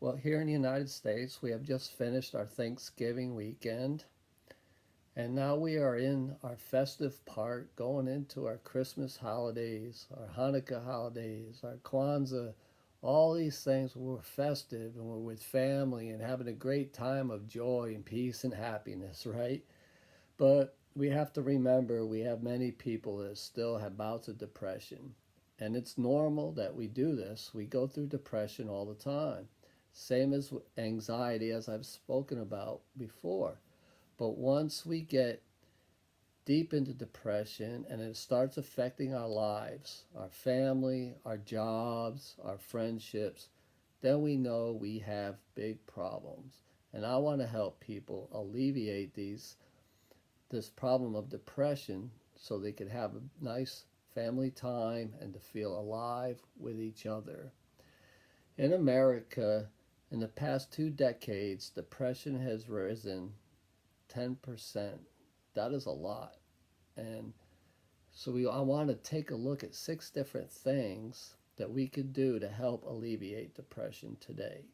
Well, here in the United States, we have just finished our Thanksgiving weekend, and now we are in our festive part going into our Christmas holidays, our Hanukkah holidays, our Kwanzaa, all these things where we're festive and we're with family and having a great time of joy and peace and happiness, right? But we have to remember we have many people that still have bouts of depression. And it's normal that we do this. We go through depression all the time. Same as anxiety, as I've spoken about before. But once we get deep into depression and it starts affecting our lives, our family, our jobs, our friendships, then we know we have big problems. And I want to help people alleviate this problem of depression so they could have a nice family time and to feel alive with each other. In America, in the past 2 decades, depression has risen 10%. That is a lot. And I want to take a look at 6 different things that we could do to help alleviate depression today.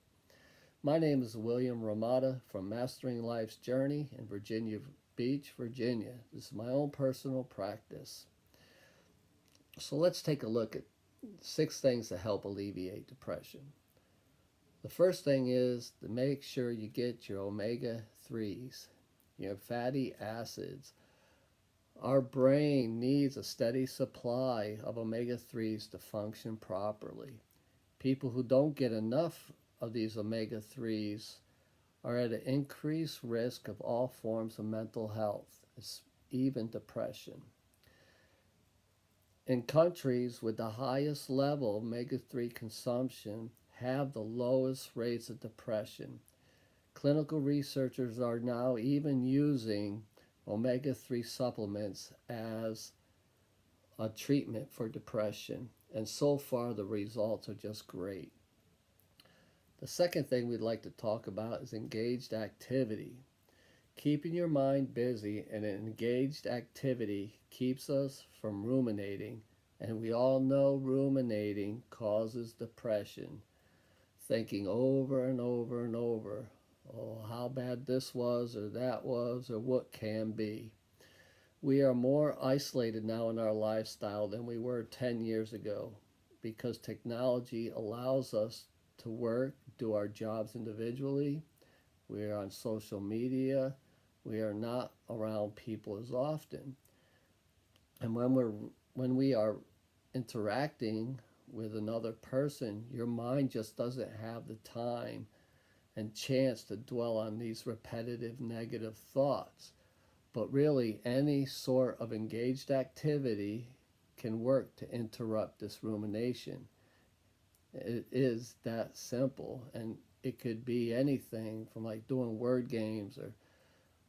My name is William Ramada from Mastering Life's Journey in Virginia Beach, Virginia. This is my own personal practice. So let's take a look at 6 things to help alleviate depression. The first thing is to make sure you get your omega 3s, your fatty acids. Our brain needs a steady supply of omega 3s to function properly. People who don't get enough of these omega 3s are at an increased risk of all forms of mental health, even depression. In countries with the highest level of omega 3 consumption have the lowest rates of depression. Clinical researchers are now even using omega 3 supplements as a treatment for depression, and so far the results are just great. The second thing we'd like to talk about is engaged activity. Keeping your mind busy and an engaged activity keeps us from ruminating, and we all know ruminating causes depression. Thinking over and over and over, oh, how bad this was or that was or what can be. We are more isolated now in our lifestyle than we were 10 years ago because technology allows us to work, do our jobs individually. We are on social media. We are not around people as often. And when we are interacting with another person, your mind just doesn't have the time and chance to dwell on these repetitive negative thoughts. But really, any sort of engaged activity can work to interrupt this rumination. It is that simple, and it could be anything from like doing word games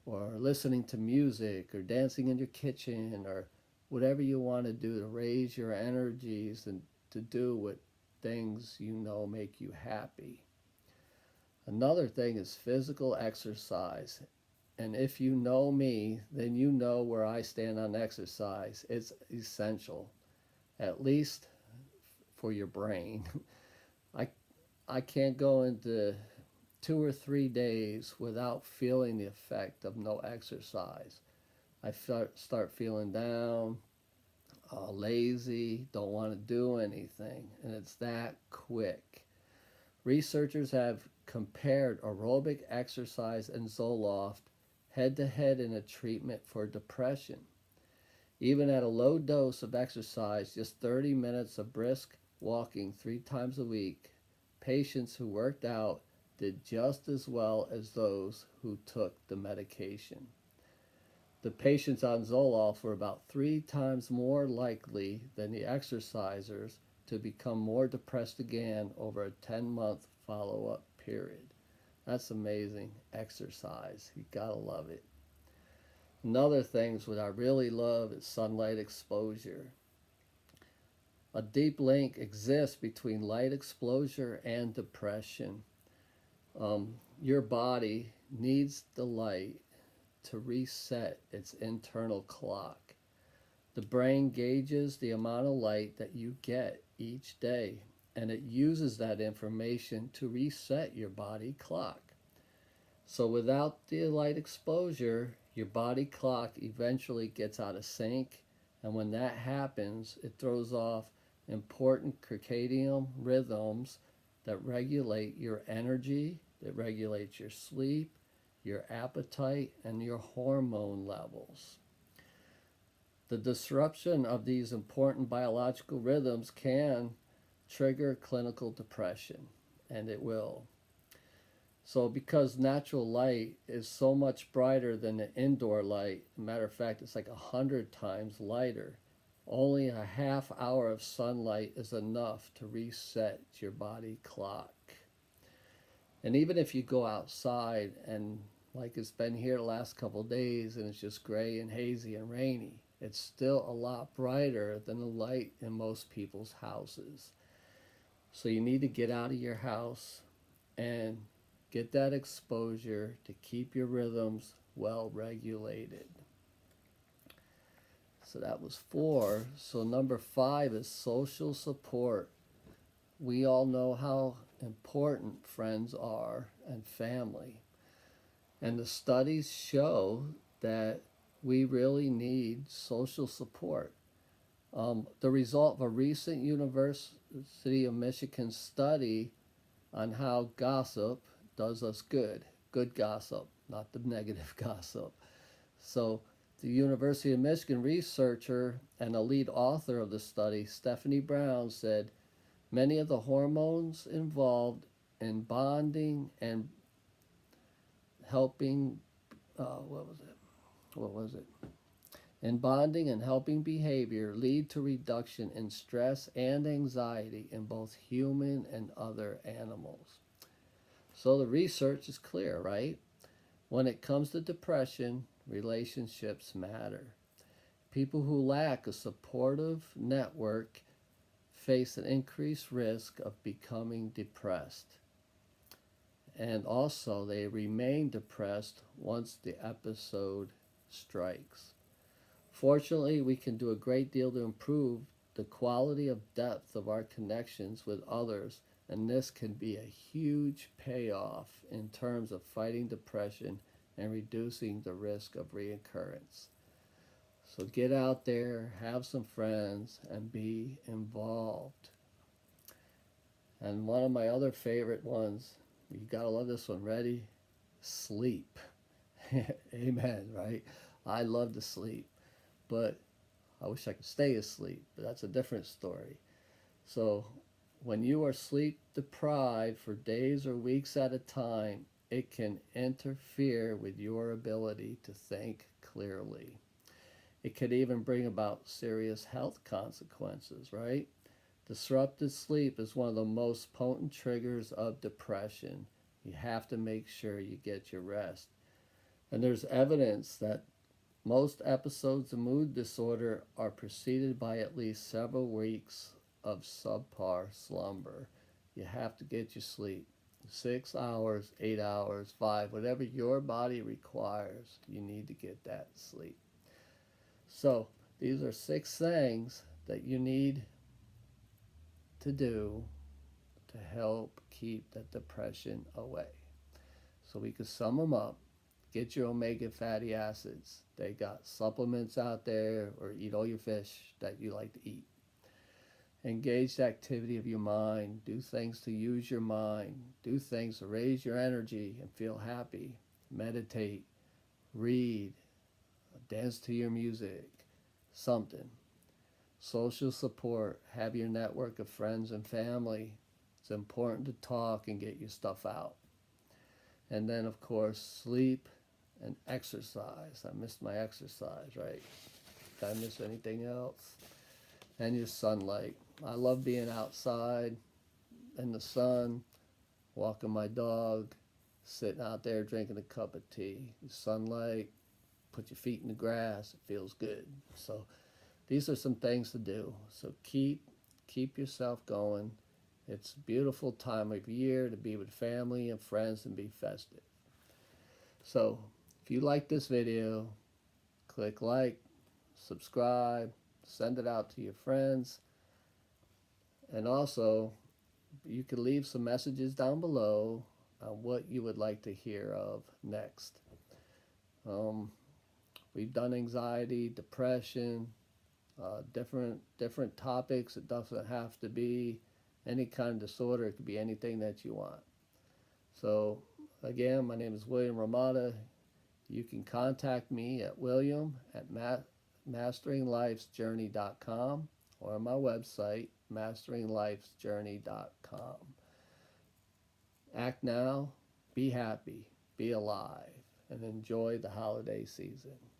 or listening to music or dancing in your kitchen or whatever you want to do to raise your energies and to do what things you know make you happy. Another thing is physical exercise. And if you know me, then you know where I stand on exercise. It's essential, at least for your brain. I, I can't go into 2 or 3 days without feeling the effect of no exercise. I start feeling down, lazy, don't want to do anything, and it's that quick. Researchers have compared aerobic exercise and Zoloft head to head in a treatment for depression. Even at a low dose of exercise, just 30 minutes of brisk walking 3 times a week, patients who worked out did just as well as those who took the medication. The patients on Zoloft were about 3 times more likely than the exercisers to become more depressed again over a 10-month follow-up period. That's amazing exercise. You gotta love it. Another things what I really love is sunlight exposure. A deep link exists between light exposure and depression. Your body needs the light to reset its internal clock. The brain gauges the amount of light that you get each day, and it uses that information to reset your body clock. So without the light exposure, your body clock eventually gets out of sync, and when that happens, it throws off important circadian rhythms that regulate your energy, that regulates your sleep, your appetite, and your hormone levels. The disruption of these important biological rhythms can trigger clinical depression, and it will. So, because natural light is so much brighter than the indoor light, matter of fact, it's like 100 times lighter, only a half hour of sunlight is enough to reset your body clock. And even if you go outside and like it's been here the last couple of days and it's just gray and hazy and rainy, it's still a lot brighter than the light in most people's houses. So you need to get out of your house and get that exposure to keep your rhythms well regulated. So that was 4. So number 5 is social support. We all know how important friends are and family. And the studies show that we really need social support. The result of a recent University of Michigan study on how gossip does us good gossip, not the negative gossip. So the University of Michigan researcher and a lead author of the study, Stephanie Brown, said many of the hormones involved in bonding and helping, what was it? In bonding and helping behavior lead to reduction in stress and anxiety in both human and other animals. So the research is clear, right? When it comes to depression, relationships matter. People who lack a supportive network face an increased risk of becoming depressed. And also, they remain depressed once the episode strikes. Fortunately, we can do a great deal to improve the quality of depth of our connections with others, and this can be a huge payoff in terms of fighting depression and reducing the risk of reoccurrence. So get out there, have some friends, and be involved. And one of my other favorite ones, you gotta love this one, ready? Sleep. Amen, right? I love to sleep, but I wish I could stay asleep, but that's a different story. So when you are sleep deprived for days or weeks at a time, it can interfere with your ability to think clearly. It could even bring about serious health consequences, right? Disrupted sleep is one of the most potent triggers of depression. You have to make sure you get your rest. And there's evidence that most episodes of mood disorder are preceded by at least several weeks of subpar slumber. You have to get your sleep. 6 hours, 8 hours, 5, whatever your body requires, you need to get that sleep. So these are 6 things that you need to do to help keep the depression away. So we could sum them up. Get your omega fatty acids. They got supplements out there, or eat all your fish that you like to eat. Engage the activity of your mind. Do things to use your mind. Do things to raise your energy and feel happy. Meditate. Read. Dance to your music. Something. Social support. Have your network of friends and family. It's important to talk and get your stuff out. And then, of course, sleep and exercise. I missed my exercise, right? Did I miss anything else? And your sunlight. I love being outside in the sun, walking my dog, sitting out there drinking a cup of tea. The sunlight, put your feet in the grass, it feels good. So these are some things to do. So keep yourself going. It's a beautiful time of year to be with family and friends and be festive. So if you like this video, click like, subscribe, send it out to your friends. And also, you can leave some messages down below on what you would like to hear of next. Um, we've done anxiety, depression, different topics. It doesn't have to be any kind of disorder. It could be anything that you want. So again, my name is William Ramada. You can contact me at william@masteringlifesjourney.com or on my website, masteringlifesjourney.com. Act now, be happy, be alive, and enjoy the holiday season.